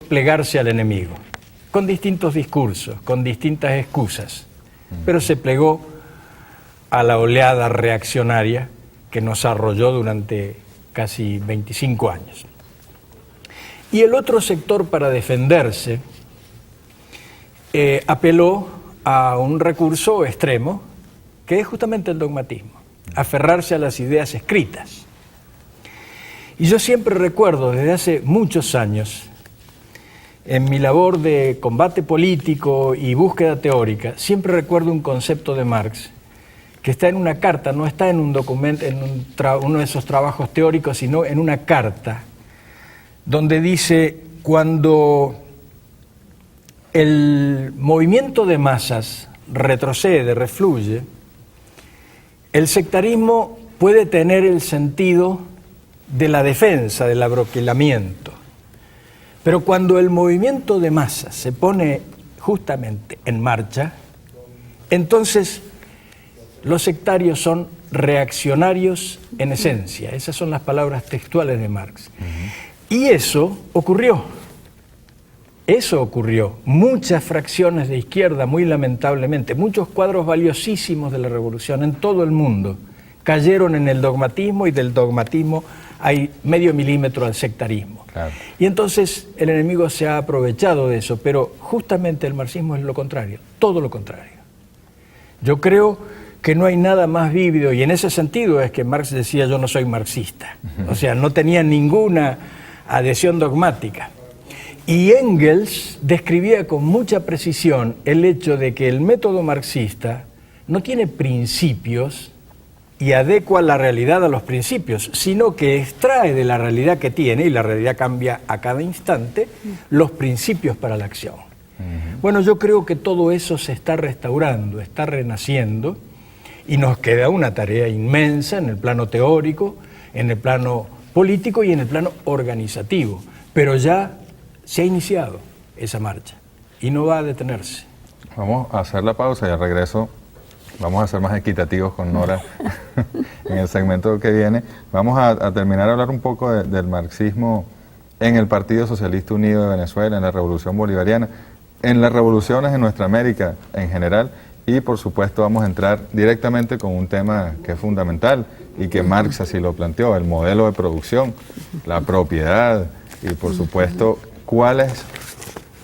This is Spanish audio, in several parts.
plegarse al enemigo, con distintos discursos, con distintas excusas, pero se plegó a la oleada reaccionaria que nos arrolló durante casi 25 años. Y el otro sector, para defenderse, apeló a un recurso extremo, que es justamente el dogmatismo, aferrarse a las ideas escritas. Y yo siempre recuerdo, desde hace muchos años, en mi labor de combate político y búsqueda teórica, siempre recuerdo un concepto de Marx que está en una carta, no está en un documento, en uno de esos trabajos teóricos, sino en una carta, donde dice: cuando el movimiento de masas retrocede, refluye, el sectarismo puede tener el sentido de la defensa, del abroquelamiento. Pero cuando el movimiento de masas se pone justamente en marcha, entonces los sectarios son reaccionarios en esencia. Esas son las palabras textuales de Marx. Y eso ocurrió. Eso ocurrió. Muchas fracciones de izquierda, muy lamentablemente, muchos cuadros valiosísimos de la revolución en todo el mundo cayeron en el dogmatismo, y del dogmatismo hay medio milímetro al sectarismo. Claro. Y entonces el enemigo se ha aprovechado de eso, pero justamente el marxismo es lo contrario, todo lo contrario. Yo creo que no hay nada más vívido, y en ese sentido es que Marx decía: yo no soy marxista. O sea, no tenía ninguna adhesión dogmática. Y Engels describía con mucha precisión el hecho de que el método marxista no tiene principios y adecua la realidad a los principios, sino que extrae de la realidad que tiene, y la realidad cambia a cada instante, los principios para la acción. Bueno, yo creo que todo eso se está restaurando, está renaciendo, y nos queda una tarea inmensa en el plano teórico, en el plano político y en el plano organizativo. Pero ya se ha iniciado esa marcha y no va a detenerse. Vamos a hacer la pausa y al regreso vamos a ser más equitativos con Nora en el segmento que viene. Vamos a terminar a hablar un poco del marxismo en el Partido Socialista Unido de Venezuela, en la Revolución Bolivariana, en las revoluciones en nuestra América en general, y por supuesto vamos a entrar directamente con un tema que es fundamental y que Marx así lo planteó: el modelo de producción, la propiedad, y por supuesto cuáles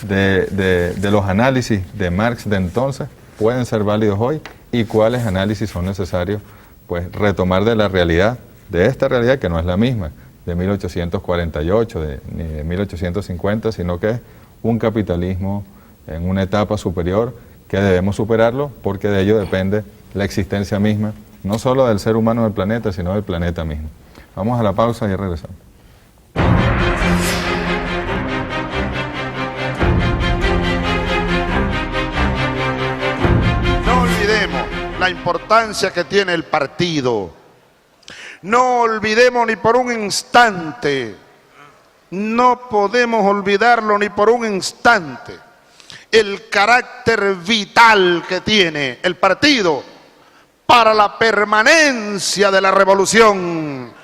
de los análisis de Marx de entonces pueden ser válidos hoy y cuáles análisis son necesarios pues retomar de la realidad, de esta realidad que no es la misma de 1848 ni de 1850, sino que es un capitalismo en una etapa superior que debemos superarlo, porque de ello depende la existencia misma, no solo del ser humano del planeta, sino del planeta mismo. Vamos a la pausa y regresamos. No olvidemos la importancia que tiene el partido. No olvidemos ni por un instante, no podemos olvidarlo ni por un instante, el carácter vital que tiene el partido para la permanencia de la revolución.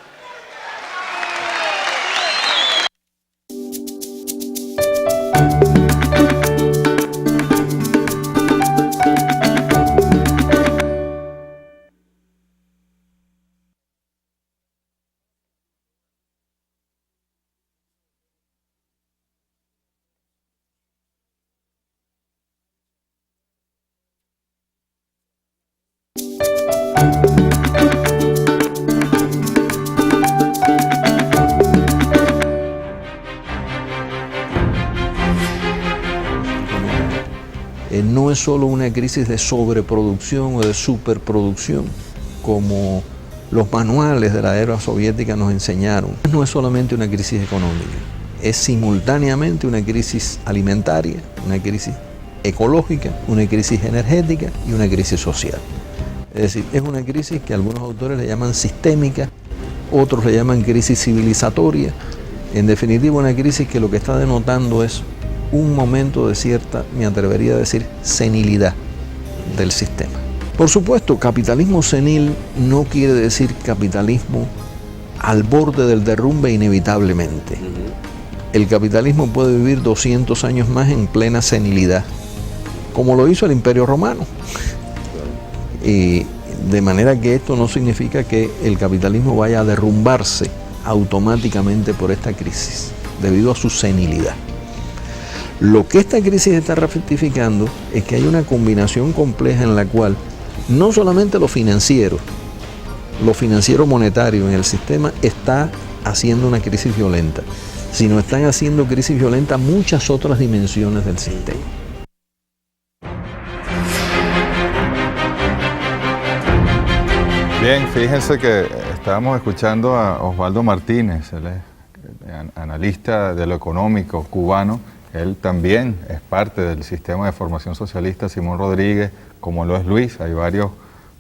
No es solo una crisis de sobreproducción o de superproducción, como los manuales de la era soviética nos enseñaron. No es solamente una crisis económica, es simultáneamente una crisis alimentaria, una crisis ecológica, una crisis energética y una crisis social. Es decir, es una crisis que algunos autores le llaman sistémica, otros le llaman crisis civilizatoria. En definitiva, una crisis que lo que está denotando es un momento de cierta, me atrevería a decir, senilidad del sistema. Por supuesto, capitalismo senil no quiere decir capitalismo al borde del derrumbe inevitablemente. el capitalismo puede vivir 200 años más en plena senilidad, como lo hizo el Imperio Romano. Y de manera que esto no significa que el capitalismo vaya a derrumbarse automáticamente por esta crisis, debido a su senilidad. Lo que esta crisis está ratificando es que hay una combinación compleja en la cual no solamente lo financiero monetario en el sistema está haciendo una crisis violenta, sino están haciendo crisis violenta muchas otras dimensiones del sistema. Bien, fíjense que estábamos escuchando a Osvaldo Martínez, él es analista de lo económico cubano, él también es parte del sistema de formación socialista Simón Rodríguez, como lo es Luis, hay varios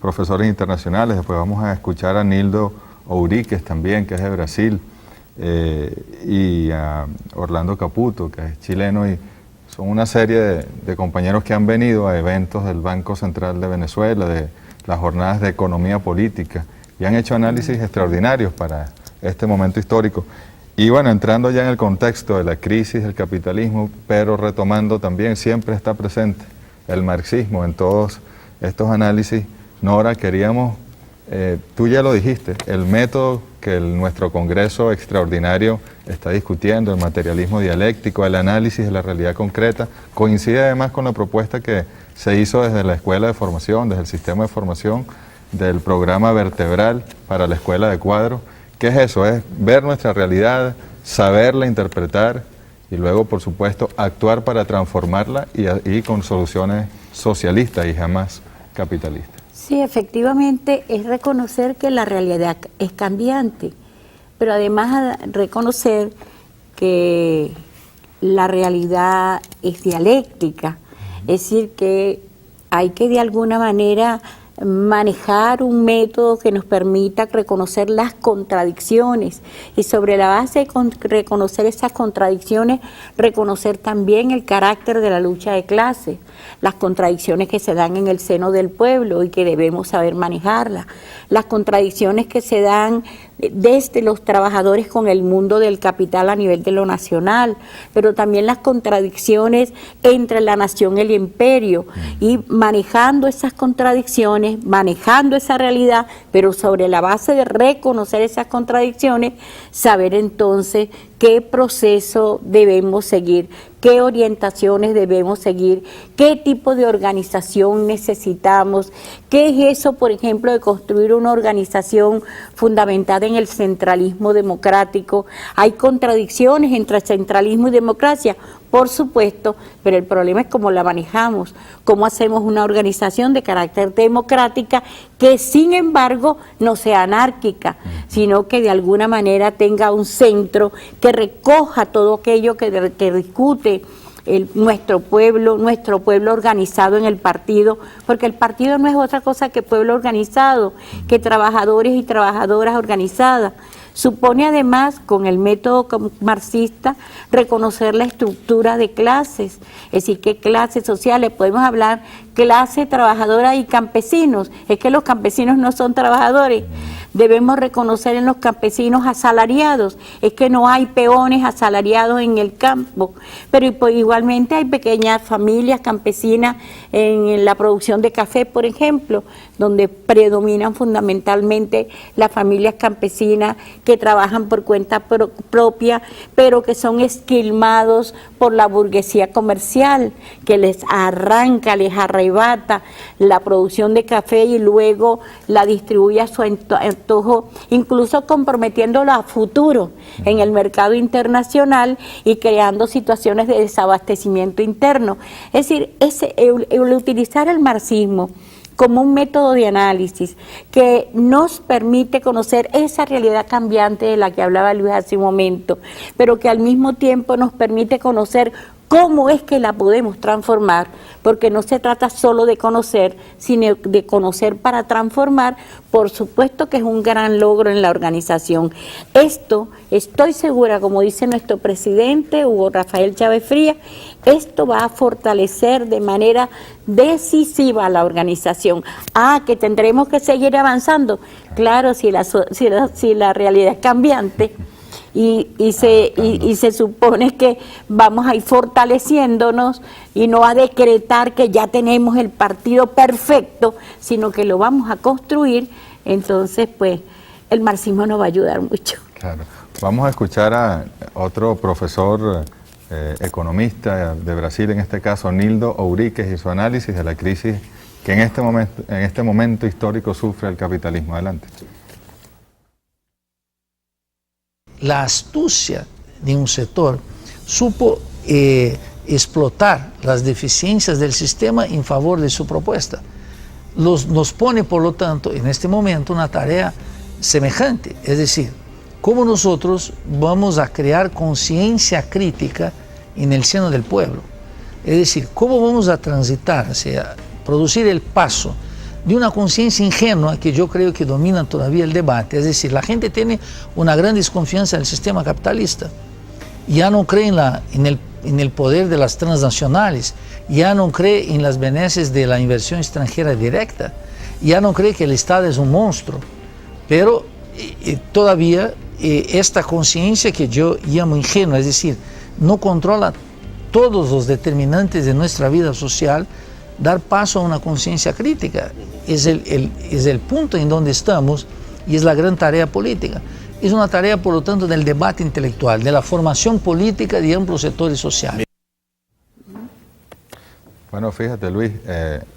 profesores internacionales, después vamos a escuchar a Nildo Ouriques también, que es de Brasil, y a Orlando Caputo, que es chileno, y son una serie de compañeros que han venido a eventos del Banco Central de Venezuela, de las jornadas de economía política, y han hecho análisis extraordinarios para este momento histórico. Y bueno, entrando ya en el contexto de la crisis del capitalismo, pero retomando también, siempre está presente el marxismo en todos estos análisis. Nora, queríamos, tú ya lo dijiste, el método que nuestro Congreso extraordinario está discutiendo, el materialismo dialéctico, el análisis de la realidad concreta, coincide además con la propuesta que se hizo desde la Escuela de Formación, desde el sistema de formación del programa vertebral para la Escuela de Cuadro. ¿Qué es eso? Es ver nuestra realidad, saberla interpretar y luego, por supuesto, actuar para transformarla y con soluciones socialistas y jamás capitalistas. Sí, efectivamente es reconocer que la realidad es cambiante, pero además reconocer que la realidad es dialéctica, es decir, que hay que de alguna manera manejar un método que nos permita reconocer las contradicciones y sobre la base de reconocer esas contradicciones, reconocer también el carácter de la lucha de clases, las contradicciones que se dan en el seno del pueblo y que debemos saber manejarlas, las contradicciones que se dan desde los trabajadores con el mundo del capital a nivel de lo nacional, pero también las contradicciones entre la nación y el imperio, y manejando esas contradicciones, manejando esa realidad, pero sobre la base de reconocer esas contradicciones, saber entonces qué proceso debemos seguir, qué orientaciones debemos seguir, qué tipo de organización necesitamos, qué es eso, por ejemplo, de construir una organización fundamentada en el centralismo democrático. Hay contradicciones entre centralismo y democracia, por supuesto, pero el problema es cómo la manejamos, cómo hacemos una organización de carácter democrática que sin embargo no sea anárquica, sino que de alguna manera tenga un centro que recoja todo aquello que discute nuestro pueblo organizado en el partido, porque el partido no es otra cosa que pueblo organizado, que trabajadores y trabajadoras organizadas. Supone además, con el método marxista, reconocer la estructura de clases, es decir, qué clases sociales, podemos hablar clase trabajadora y campesinos, es que los campesinos no son trabajadores, debemos reconocer en los campesinos asalariados, es que no hay peones asalariados en el campo, pero igualmente hay pequeñas familias campesinas en la producción de café, por ejemplo, donde predominan fundamentalmente las familias campesinas que trabajan por cuenta propia, pero que son esquilmados por la burguesía comercial, que les arranca, les arrebata la producción de café y luego la distribuye a su antojo, incluso comprometiéndolo a futuro en el mercado internacional y creando situaciones de desabastecimiento interno. Es decir, el utilizar el marxismo como un método de análisis que nos permite conocer esa realidad cambiante de la que hablaba Luis hace un momento, pero que al mismo tiempo nos permite conocer cómo es que la podemos transformar, porque no se trata solo de conocer, sino de conocer para transformar. Por supuesto que es un gran logro en la organización. Esto, estoy segura, como dice nuestro presidente Hugo Rafael Chávez Frías, esto va a fortalecer de manera decisiva a la organización. Que tendremos que seguir avanzando. Claro, si la realidad es cambiante, y se supone que vamos a ir fortaleciéndonos y no a decretar que ya tenemos el partido perfecto, sino que lo vamos a construir. Entonces, pues, el marxismo nos va a ayudar mucho. Claro. Vamos a escuchar a otro profesor economista de Brasil, en este caso Nildo Ouriques, y su análisis de la crisis que en este momento histórico sufre el capitalismo. Adelante. La astucia de un sector supo explotar las deficiencias del sistema en favor de su propuesta. Nos pone, por lo tanto, en este momento una tarea semejante, es decir, cómo nosotros vamos a crear conciencia crítica en el seno del pueblo. Es decir, cómo vamos a transitar, o sea, producir el paso de una conciencia ingenua que yo creo que domina todavía el debate. Es decir, la gente tiene una gran desconfianza del sistema capitalista. Ya no cree en el poder de las transnacionales, ya no cree en las beneficios de la inversión extranjera directa, ya no cree que el Estado es un monstruo. Pero todavía esta conciencia que yo llamo ingenua, es decir, no controla todos los determinantes de nuestra vida social, dar paso a una conciencia crítica es el punto en donde estamos y es la gran tarea política. Es una tarea, por lo tanto, del debate intelectual, de la formación política de amplios sectores sociales. Bueno, fíjate, Luis,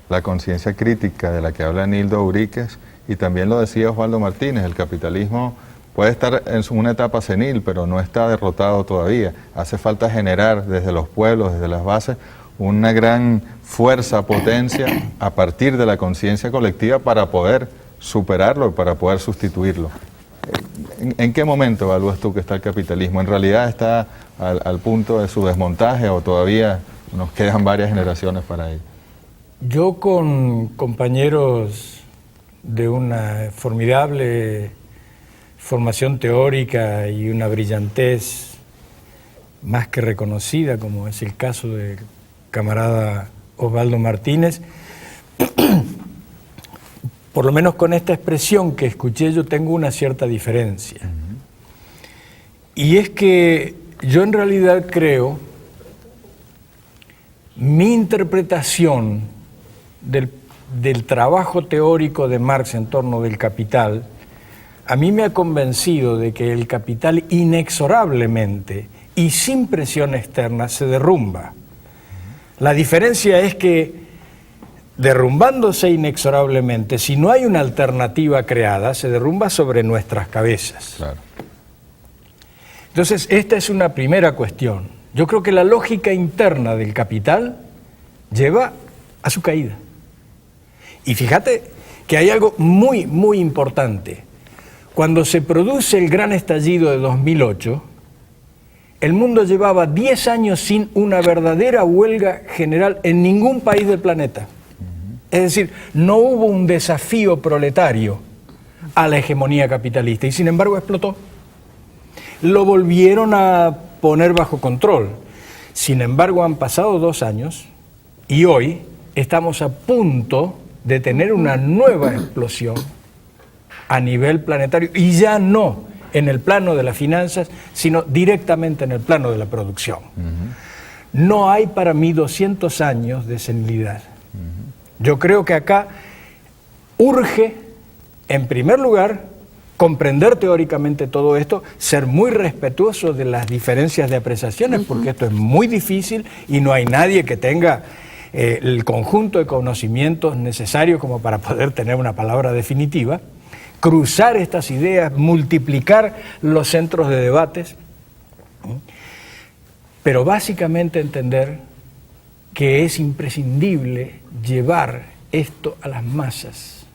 la conciencia crítica de la que habla Nildo Ouriques, y también lo decía Osvaldo Martínez, el capitalismo puede estar en una etapa senil, pero no está derrotado todavía. Hace falta generar desde los pueblos, desde las bases, una gran fuerza, potencia, a partir de la conciencia colectiva para poder superarlo y para poder sustituirlo. ¿En qué momento evalúas tú que está el capitalismo? ¿En realidad está al punto de su desmontaje o todavía nos quedan varias generaciones para ello? Yo, con compañeros de una formidable formación teórica y una brillantez más que reconocida, como es el caso del camarada Osvaldo Martínez, por lo menos con esta expresión que escuché, yo tengo una cierta diferencia. Y es que yo en realidad creo, mi interpretación del trabajo teórico de Marx en torno del capital, a mí me ha convencido de que el capital inexorablemente y sin presión externa se derrumba. La diferencia es que, derrumbándose inexorablemente, si no hay una alternativa creada, se derrumba sobre nuestras cabezas. Claro. Entonces, esta es una primera cuestión. Yo creo que la lógica interna del capital lleva a su caída. Y fíjate que hay algo muy, muy importante. Cuando se produce el gran estallido de 2008, el mundo llevaba 10 años sin una verdadera huelga general en ningún país del planeta. Es decir, no hubo un desafío proletario a la hegemonía capitalista y sin embargo explotó. Lo volvieron a poner bajo control. Sin embargo, han pasado 2 años y hoy estamos a punto de tener una nueva explosión a nivel planetario, y ya no en el plano de las finanzas, sino directamente en el plano de la producción. No hay para mí 200 años de senilidad. Yo creo que acá urge, en primer lugar, comprender teóricamente todo esto, ser muy respetuoso de las diferencias de apreciaciones, porque esto es muy difícil y no hay nadie que tenga el conjunto de conocimientos necesarios como para poder tener una palabra definitiva, cruzar estas ideas, multiplicar los centros de debates, pero básicamente entender que es imprescindible llevar esto a las masas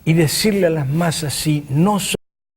y decirle a las masas si no son